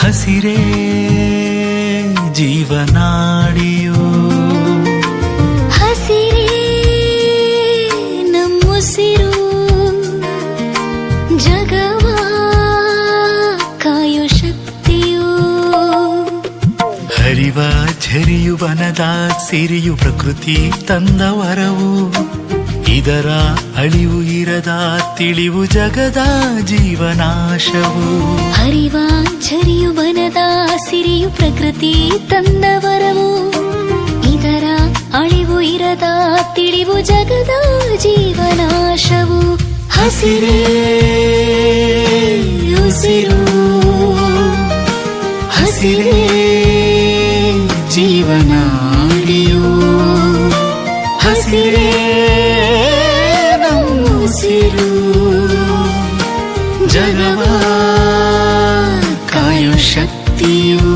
ಹಸಿರೇ ಜೀವನಾಡಿಯೋ, ಹಸಿರೇ ನಮ್ಮುಸಿರು, ಜಗವ ಕಾಯೋ ಶಕ್ತಿಯೋ. ಹರಿವ ಝರಿಯು ಬನದ ಸಿರಿಯು ಪ್ರಕೃತಿ ತಂದ ವರವು, ಇದರ ಅಳಿವು ಇರದ ತಿಳಿವು ಜಗದ ಜೀವನಾಶವು. ಹರಿವ ಝರಿಯು ಬನದ ಸಿರಿಯು ಪ್ರಕೃತಿ ತಂದ ವರವು, ಇದರ ಅಳಿವು ಇರದ ತಿಳಿವು ಜಗದ ಜೀವನಾಶವು. ಹಸಿರೇ ಉಸಿರು, ಹಸಿರೇ ಜೀವನಾಡಿಯೋ, ಹಸಿರೇ ನಮ್ಮುಸಿರು, ಜಗವ ಕಾಯೋ ಶಕ್ತಿಯೋ.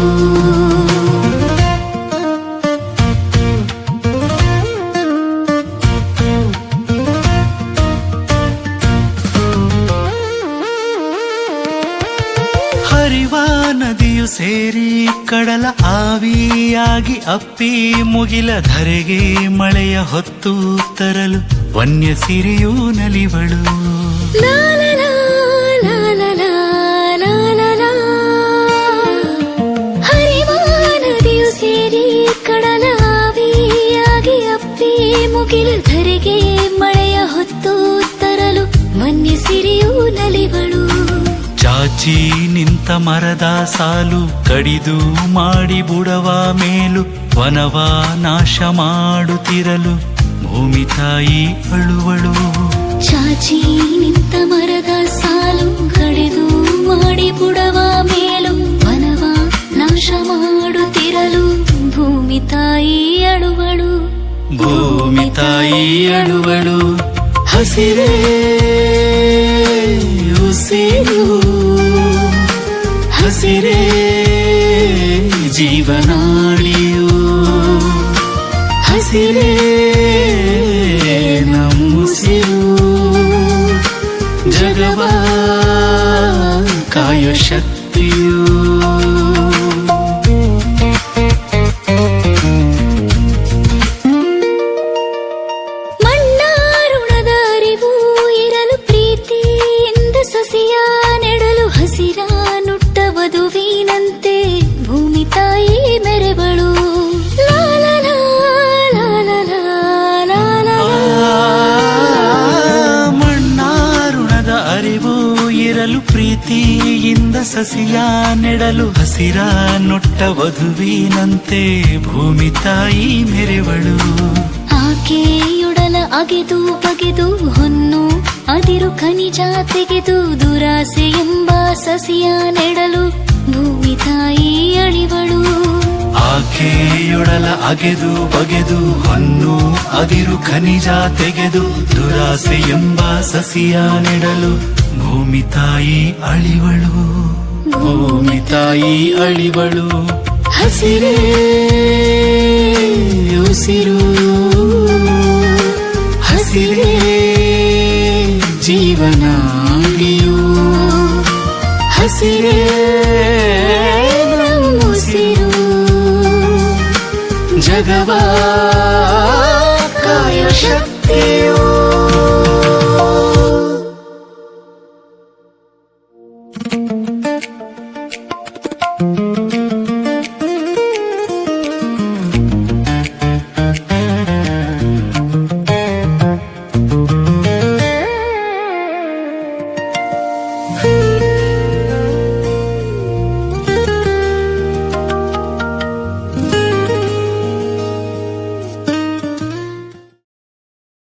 ಹರಿವ ನದಿಯು ಸೇರಿ ಕಡಲ ಆವಿಯಾಗಿ ಅಪ್ಪಿ ಮುಗಿಲ ಧರೆಗೆ ಮಳೆಯ ಹೊತ್ತು ತರಲು ವನ್ಯ ಸಿರಿಯೂ ನಲಿವಳು. ಹರಿವ ನದಿಯು ಸೇರಿ ಕಡಲ ಆವಿಯಾಗಿ ಅಪ್ಪಿ ಮುಗಿಲ ಧರೆಗೆ ಮಳೆಯ ಹೊತ್ತು ತರಲು ವನ್ಯ ಸಿರಿಯೂ ನಲಿವಳು. ಚಾಚಿ ನಿಂತ ಮರದ ಸಾಲು ಕಡಿದು ಮಾಡಿ ಬುಡವ ಮೇಲು ವನವ ನಾಶ ಮಾಡುತ್ತಿರಲು ಭೂಮಿ ತಾಯಿ ಅಳುವಳು. ಚಾಚಿ ನಿಂತ ಮರದ ಸಾಲು ಕಡಿದು ಮಾಡಿ ಬುಡವ ಮೇಲು ವನವ ನಾಶ ಮಾಡುತ್ತಿರಲು ಭೂಮಿ ತಾಯಿ ಅಳುವಳು. ಭೂಮಿ ತಾಯಿ ಅಳುವಳು. ಹಸಿರೇ ಉಸಿರು, ಹಸಿರೇ ಜೀವನಾಡಿಯೋ, ಹಸಿರೇ ನಮ್ಮುಸಿರು, ಜಗವ ಕಾಯೋ ಶಕ್ತಿಯೋ. ಸಸಿಯ ನೆಡಲು ಹಸಿರ ನುಟ್ಟ ವಧುವಿನಂತೆ ಭೂಮಿ ತಾಯಿ ಮೆರೆವಳು. ಮಣ್ಣಾರುಣದ ಅರಿವು ಇರಲು ಪ್ರೀತಿಯಿಂದ ಸಸಿಯ ನೆಡಲು ಹಸಿರ ನುಟ್ಟ ವಧುವಿನಂತೆ ಭೂಮಿ ತಾಯಿ ಮೆರೆವಳು. ಆಕೆಯೊಡಲ ಅಗೆದು ಬಗೆದು ಹೊನ್ನು ಅದಿರು ಖನಿಜ ತೆಗೆದು ದುರಾಸೆ ಎಂಬ ಸಸಿಯ ನೆಡಲು ಭೂಮಿ ತಾಯಿ ಅಳಿವಳು. ಆಕೆಯೊಡಲ ಅಗೆದು ಬಗೆದು ಹೊನ್ನು ಅದಿರು ಖನಿಜ ತೆಗೆದು ದುರಾಸೆ ಎಂಬ ಸಸಿಯ ನೆಡಲು ಭೂಮಿ ತಾಯಿ ಅಳಿವಳು. ಭೂಮಿ ತಾಯಿ ಅಳಿವಳು. ಹಸಿರೇ ಉಸಿರು, ಹಸಿರೇ ಜೀವನಾಡಿಯೋ, ಹಸಿರೇ ನಮ್ಮುಸಿರು, ಜಗವ ಕಾಯೋ ಶಕ್ತಿಯೋ.